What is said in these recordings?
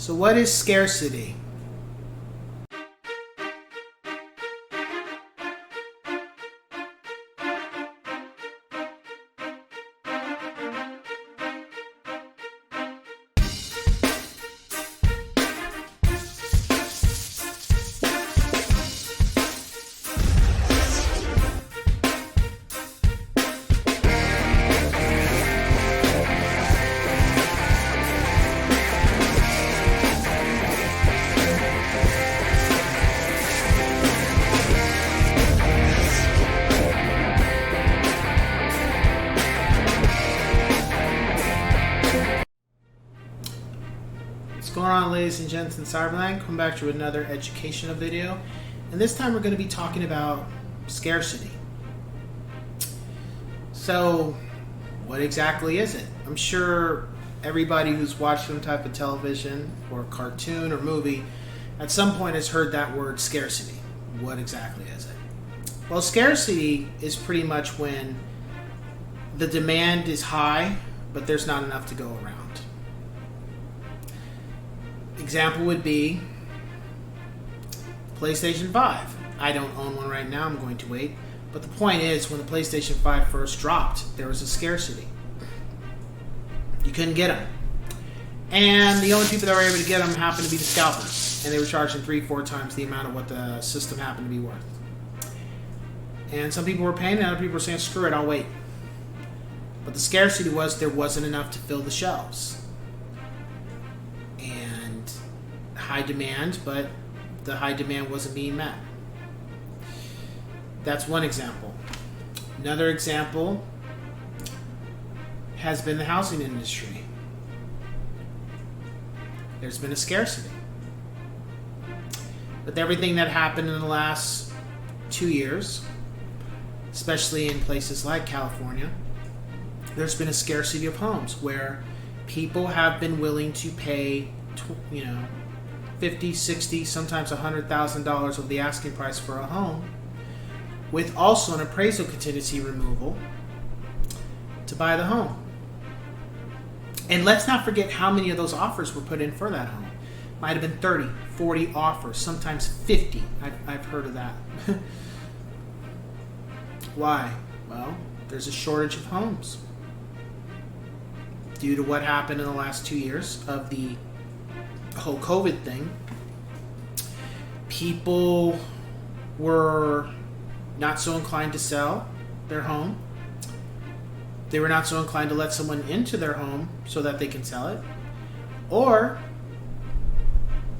So what is scarcity? What's going on, ladies and gents in Cyberland? Come back to another educational video, and this time we're going to be talking about scarcity. So what exactly is it? I'm sure everybody who's watched some type of television or cartoon or movie at some point has heard that word scarcity. What exactly is it? Well, scarcity is pretty much when the demand is high but there's not enough to go around. Example would be PlayStation 5. I don't own one right now, I'm going to wait. But the point is, when the PlayStation 5 first dropped, there was a scarcity. You couldn't get them. And the only people that were able to get them happened to be the scalpers. And they were charging 3-4 times the amount of what the system happened to be worth. And some people were paying, and other people were saying, screw it, I'll wait. But the scarcity was there wasn't enough to fill the shelves. High demand, but the high demand wasn't being met. That's one example. Another example has been the housing industry. There's been a scarcity. With everything that happened in the last 2 years, especially in places like California, there's been a scarcity of homes where people have been willing to pay, $50, $60, sometimes $100,000 of the asking price for a home, with also an appraisal contingency removal to buy the home. And let's not forget how many of those offers were put in for that home. Might have been 30, 40 offers, sometimes 50. I've heard of that. Why? Well, there's a shortage of homes due to what happened in the last 2 years of the whole COVID thing. People were not so inclined to sell their home. They were not so inclined to let someone into their home so that they can sell it. Or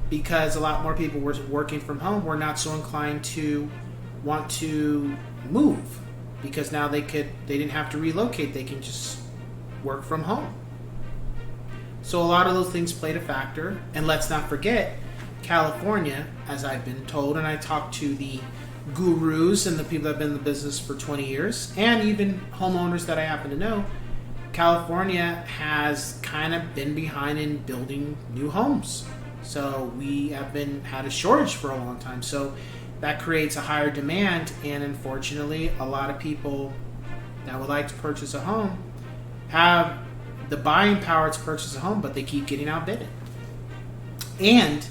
because a lot more people were working from home, were not so inclined to want to move, because now they didn't have to relocate, they can just work from home. So a lot of those things played a factor. And let's not forget, California, as I've been told, and I talked to the gurus and the people that have been in the business for 20 years, and even homeowners that I happen to know, California has kind of been behind in building new homes. So we have had a shortage for a long time. So that creates a higher demand, and unfortunately, a lot of people that would like to purchase a home have the buying power to purchase a home, but they keep getting outbidded. And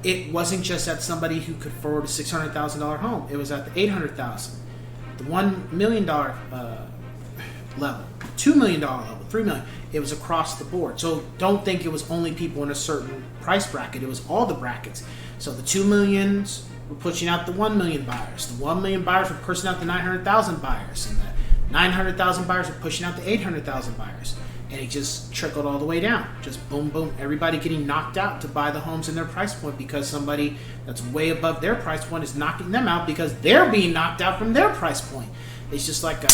it wasn't just at somebody who could afford a $600,000 home. It was at the $800,000, the $1 million level, $2 million level, $3 million. It was across the board. So don't think it was only people in a certain price bracket. It was all the brackets. So the 2 millions were pushing out the 1 million buyers. The 1 million buyers were pushing out the 900,000 buyers. And the 900,000 buyers were pushing out the 800,000 buyers. And it just trickled all the way down. Just boom, boom. Everybody getting knocked out to buy the homes in their price point, because somebody that's way above their price point is knocking them out because they're being knocked out from their price point. It's just like a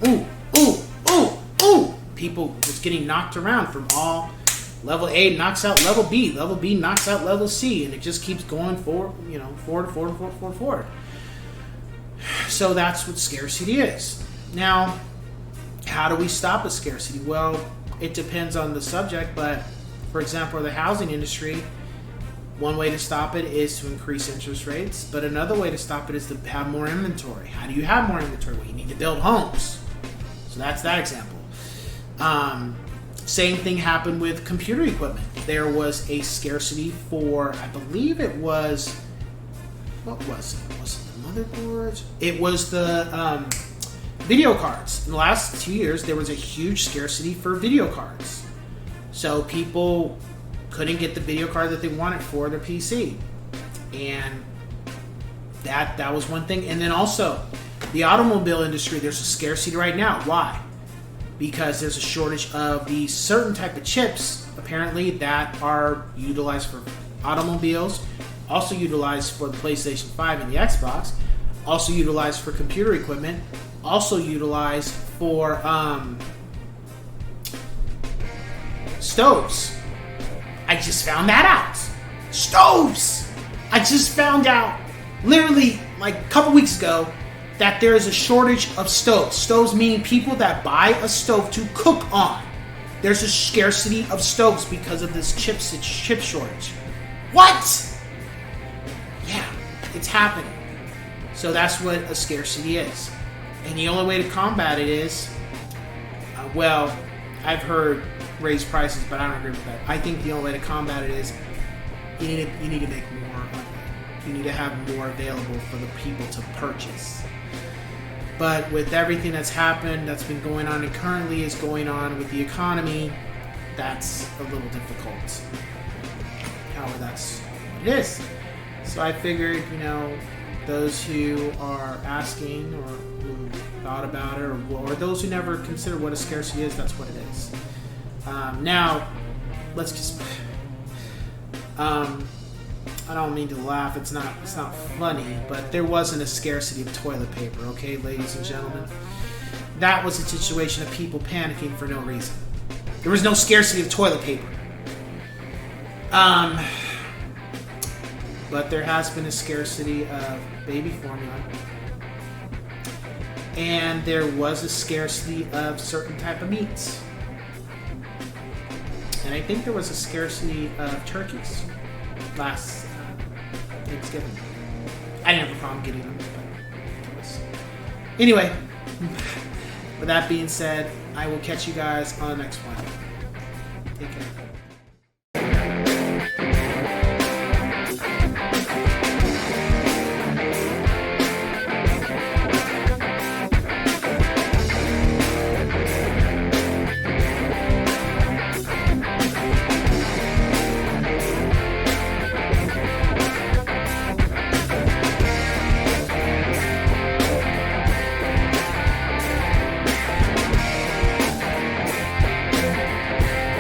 ooh, ooh, ooh, ooh. People just getting knocked around from all. Level A knocks out level B. Level B knocks out level C. And it just keeps going forward. Forward. So that's what scarcity is. Now, how do we stop a scarcity? Well, it depends on the subject, but for example, the housing industry, one way to stop it is to increase interest rates, but another way to stop it is to have more inventory. How do you have more inventory? Well, you need to build homes. So that's that example. Same thing happened with computer equipment. There was a scarcity for, I believe it was, what was it? Was it the motherboards? It was the video cards. In the last 2 years, there was a huge scarcity for video cards. So people couldn't get the video card that they wanted for their PC. And that was one thing. And then also, the automobile industry, there's a scarcity right now. Why? Because there's a shortage of these certain type of chips, apparently, that are utilized for automobiles, also utilized for the PlayStation 5 and the Xbox, also utilized for computer equipment, also utilized for stoves. I just found that out. Stoves! I just found out, literally, like a couple weeks ago, that there is a shortage of stoves. Stoves meaning people that buy a stove to cook on. There's a scarcity of stoves because of this chip shortage. What? Yeah, it's happening. So that's what a scarcity is. And the only way to combat it is, well, I've heard raise prices, but I don't agree with that. I think the only way to combat it is you need to make more of it. You need to have more available for the people to purchase. But with everything that's happened, that's been going on, and currently is going on with the economy, that's a little difficult. However, that's what it is. So I figured, those who are asking or who thought about it, or those who never consider what a scarcity is, that's what it is. Now, let's just... I don't mean to laugh. It's not funny, but there wasn't a scarcity of toilet paper, okay, ladies and gentlemen? That was a situation of people panicking for no reason. There was no scarcity of toilet paper. But there has been a scarcity of baby formula. And there was a scarcity of certain type of meats. And I think there was a scarcity of turkeys last Thanksgiving. I didn't have a problem getting them, but it was. Anyway, with that being said, I will catch you guys on the next one. Take care.